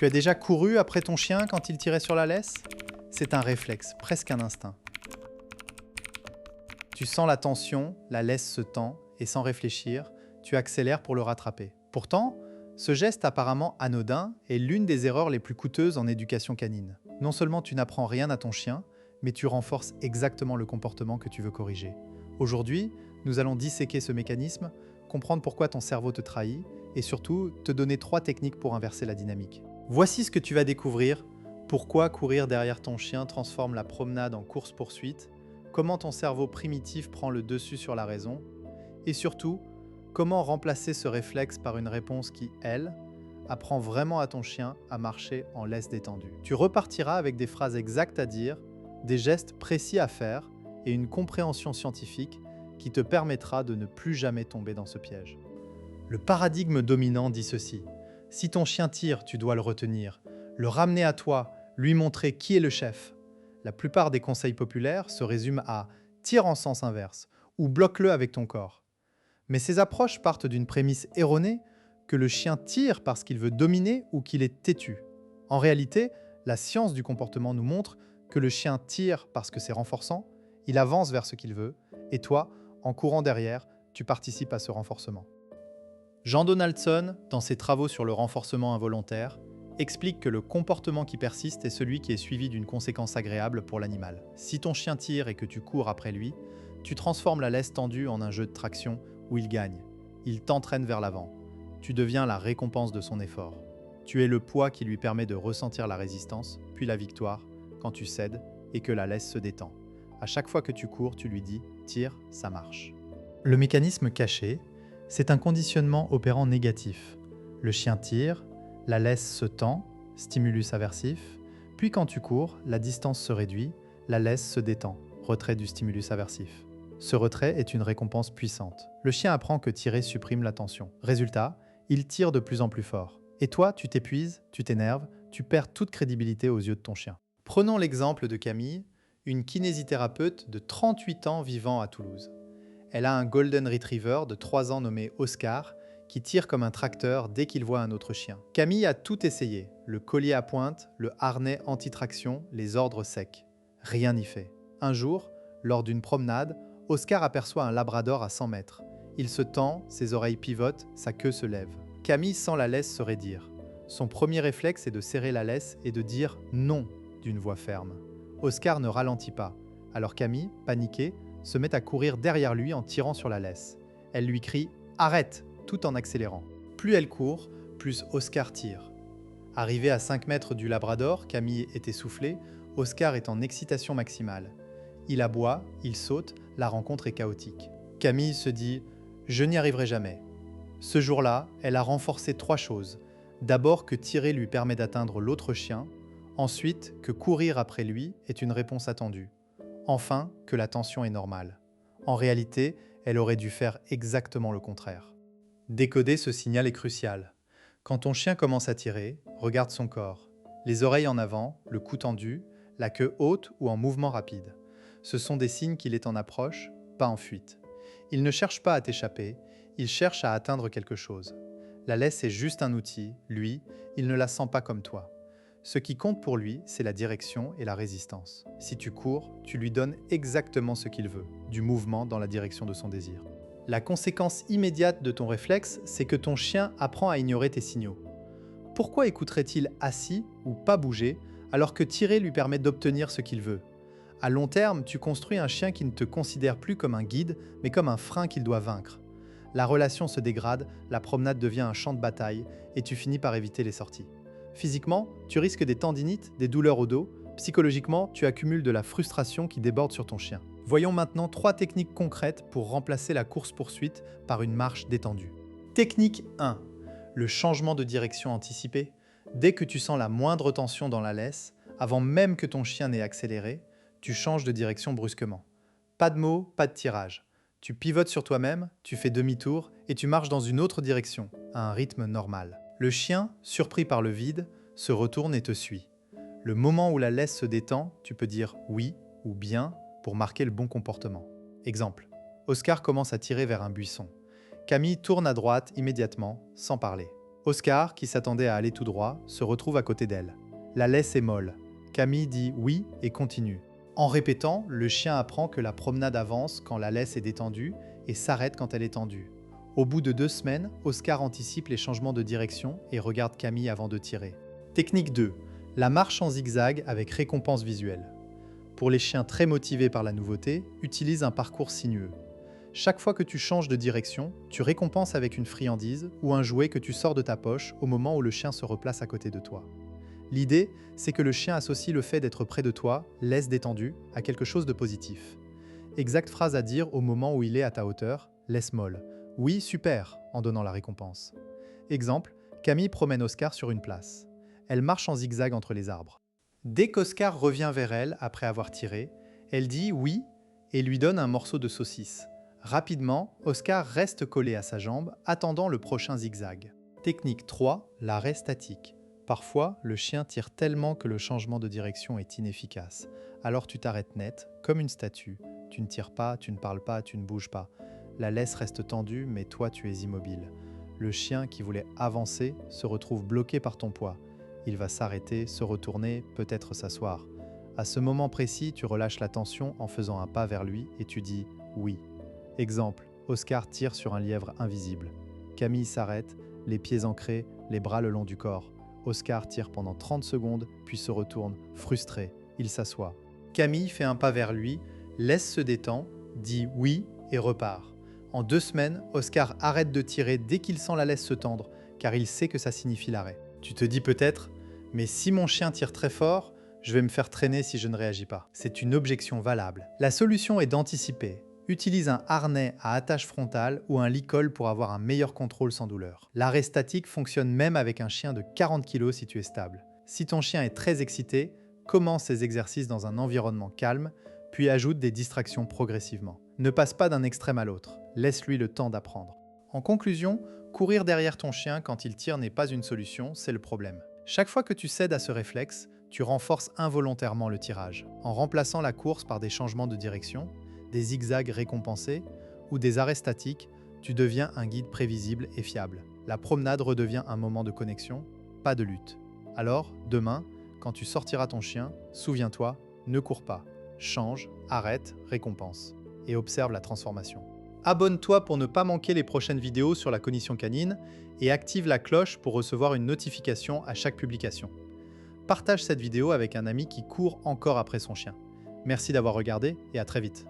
Tu as déjà couru après ton chien quand il tirait sur la laisse? C'est un réflexe, presque un instinct. Tu sens la tension, la laisse se tend, et sans réfléchir, tu accélères pour le rattraper. Pourtant, ce geste apparemment anodin est l'une des erreurs les plus coûteuses en éducation canine. Non seulement tu n'apprends rien à ton chien, mais tu renforces exactement le comportement que tu veux corriger. Aujourd'hui, nous allons disséquer ce mécanisme, comprendre pourquoi ton cerveau te trahit, et surtout, te donner 3 techniques pour inverser la dynamique. Voici ce que tu vas découvrir: pourquoi courir derrière ton chien transforme la promenade en course-poursuite, comment ton cerveau primitif prend le dessus sur la raison, et surtout, comment remplacer ce réflexe par une réponse qui, elle, apprend vraiment à ton chien à marcher en laisse détendue. Tu repartiras avec des phrases exactes à dire, des gestes précis à faire et une compréhension scientifique qui te permettra de ne plus jamais tomber dans ce piège. Le paradigme dominant dit ceci: si ton chien tire, tu dois le retenir, le ramener à toi, lui montrer qui est le chef. La plupart des conseils populaires se résument à « tire en sens inverse » ou « bloque-le avec ton corps ». Mais ces approches partent d'une prémisse erronée que le chien tire parce qu'il veut dominer ou qu'il est têtu. En réalité, la science du comportement nous montre que le chien tire parce que c'est renforçant, il avance vers ce qu'il veut, et toi, en courant derrière, tu participes à ce renforcement. Jean Donaldson, dans ses travaux sur le renforcement involontaire, explique que le comportement qui persiste est celui qui est suivi d'une conséquence agréable pour l'animal. Si ton chien tire et que tu cours après lui, tu transformes la laisse tendue en un jeu de traction où il gagne. Il t'entraîne vers l'avant. Tu deviens la récompense de son effort. Tu es le poids qui lui permet de ressentir la résistance, puis la victoire, quand tu cèdes et que la laisse se détend. À chaque fois que tu cours, tu lui dis « tire, ça marche ». Le mécanisme caché, c'est un conditionnement opérant négatif. Le chien tire, la laisse se tend, stimulus aversif, puis quand tu cours, la distance se réduit, la laisse se détend, retrait du stimulus aversif. Ce retrait est une récompense puissante. Le chien apprend que tirer supprime la tension. Résultat, il tire de plus en plus fort. Et toi, tu t'épuises, tu t'énerves, tu perds toute crédibilité aux yeux de ton chien. Prenons l'exemple de Camille, une kinésithérapeute de 38 ans vivant à Toulouse. Elle a un Golden Retriever de 3 ans nommé Oscar, qui tire comme un tracteur dès qu'il voit un autre chien. Camille a tout essayé, le collier à pointe, le harnais anti-traction, les ordres secs. Rien n'y fait. Un jour, lors d'une promenade, Oscar aperçoit un labrador à 100 mètres. Il se tend, ses oreilles pivotent, sa queue se lève. Camille sent la laisse se raidir. Son premier réflexe est de serrer la laisse et de dire « non » d'une voix ferme. Oscar ne ralentit pas. Alors Camille, paniquée, se met à courir derrière lui en tirant sur la laisse. Elle lui crie « arrête !» tout en accélérant. Plus elle court, plus Oscar tire. Arrivé à 5 mètres du labrador, Camille est essoufflée, Oscar est en excitation maximale. Il aboie, il saute, la rencontre est chaotique. Camille se dit « je n'y arriverai jamais ». Ce jour-là, elle a renforcé 3 choses. D'abord que tirer lui permet d'atteindre l'autre chien, ensuite que courir après lui est une réponse attendue. Enfin, que la tension est normale. En réalité, elle aurait dû faire exactement le contraire. Décoder ce signal est crucial. Quand ton chien commence à tirer, regarde son corps. Les oreilles en avant, le cou tendu, la queue haute ou en mouvement rapide. Ce sont des signes qu'il est en approche, pas en fuite. Il ne cherche pas à t'échapper, il cherche à atteindre quelque chose. La laisse est juste un outil, lui, il ne la sent pas comme toi. Ce qui compte pour lui, c'est la direction et la résistance. Si tu cours, tu lui donnes exactement ce qu'il veut, du mouvement dans la direction de son désir. La conséquence immédiate de ton réflexe, c'est que ton chien apprend à ignorer tes signaux. Pourquoi écouterait-il assis ou pas bouger, alors que tirer lui permet d'obtenir ce qu'il veut? À long terme, tu construis un chien qui ne te considère plus comme un guide, mais comme un frein qu'il doit vaincre. La relation se dégrade, la promenade devient un champ de bataille, et tu finis par éviter les sorties. Physiquement, tu risques des tendinites, des douleurs au dos. Psychologiquement, tu accumules de la frustration qui déborde sur ton chien. Voyons maintenant 3 techniques concrètes pour remplacer la course-poursuite par une marche détendue. Technique 1. Le changement de direction anticipé. Dès que tu sens la moindre tension dans la laisse, avant même que ton chien n'ait accéléré, tu changes de direction brusquement. Pas de mots, pas de tirage. Tu pivotes sur toi-même, tu fais demi-tour et tu marches dans une autre direction, à un rythme normal. Le chien, surpris par le vide, se retourne et te suit. Le moment où la laisse se détend, tu peux dire « oui » ou « bien » pour marquer le bon comportement. Exemple. Oscar commence à tirer vers un buisson. Camille tourne à droite immédiatement, sans parler. Oscar, qui s'attendait à aller tout droit, se retrouve à côté d'elle. La laisse est molle. Camille dit oui et continue. En répétant, le chien apprend que la promenade avance quand la laisse est détendue et s'arrête quand elle est tendue. Au bout de 2 semaines, Oscar anticipe les changements de direction et regarde Camille avant de tirer. Technique 2. La marche en zigzag avec récompense visuelle. Pour les chiens très motivés par la nouveauté, utilise un parcours sinueux. Chaque fois que tu changes de direction, tu récompenses avec une friandise ou un jouet que tu sors de ta poche au moment où le chien se replace à côté de toi. L'idée, c'est que le chien associe le fait d'être près de toi, laisse détendu, à quelque chose de positif. Exacte phrase à dire au moment où il est à ta hauteur, laisse molle. Oui, super, en donnant la récompense. Exemple, Camille promène Oscar sur une place. Elle marche en zigzag entre les arbres. Dès qu'Oscar revient vers elle après avoir tiré, elle dit oui et lui donne un morceau de saucisse. Rapidement, Oscar reste collé à sa jambe, attendant le prochain zigzag. Technique 3, l'arrêt statique. Parfois, le chien tire tellement que le changement de direction est inefficace. Alors tu t'arrêtes net, comme une statue. Tu ne tires pas, tu ne parles pas, tu ne bouges pas. La laisse reste tendue, mais toi tu es immobile. Le chien qui voulait avancer se retrouve bloqué par ton poids. Il va s'arrêter, se retourner, peut-être s'asseoir. À ce moment précis, tu relâches la tension en faisant un pas vers lui et tu dis « oui ». Exemple, Oscar tire sur un lièvre invisible. Camille s'arrête, les pieds ancrés, les bras le long du corps. Oscar tire pendant 30 secondes, puis se retourne, frustré. Il s'assoit. Camille fait un pas vers lui, laisse se détendre, dit « oui » et repart. En 2 semaines, Oscar arrête de tirer dès qu'il sent la laisse se tendre, car il sait que ça signifie l'arrêt. Tu te dis peut-être « mais si mon chien tire très fort, je vais me faire traîner si je ne réagis pas ». C'est une objection valable. La solution est d'anticiper. Utilise un harnais à attache frontale ou un licol pour avoir un meilleur contrôle sans douleur. L'arrêt statique fonctionne même avec un chien de 40 kg si tu es stable. Si ton chien est très excité, commence ces exercices dans un environnement calme, puis ajoute des distractions progressivement. Ne passe pas d'un extrême à l'autre, laisse-lui le temps d'apprendre. En conclusion, courir derrière ton chien quand il tire n'est pas une solution, c'est le problème. Chaque fois que tu cèdes à ce réflexe, tu renforces involontairement le tirage. En remplaçant la course par des changements de direction, des zigzags récompensés ou des arrêts statiques, tu deviens un guide prévisible et fiable. La promenade redevient un moment de connexion, pas de lutte. Alors, demain, quand tu sortiras ton chien, souviens-toi, ne cours pas, change, arrête, récompense et observe la transformation. Abonne-toi pour ne pas manquer les prochaines vidéos sur la cognition canine et active la cloche pour recevoir une notification à chaque publication. Partage cette vidéo avec un ami qui court encore après son chien. Merci d'avoir regardé et à très vite.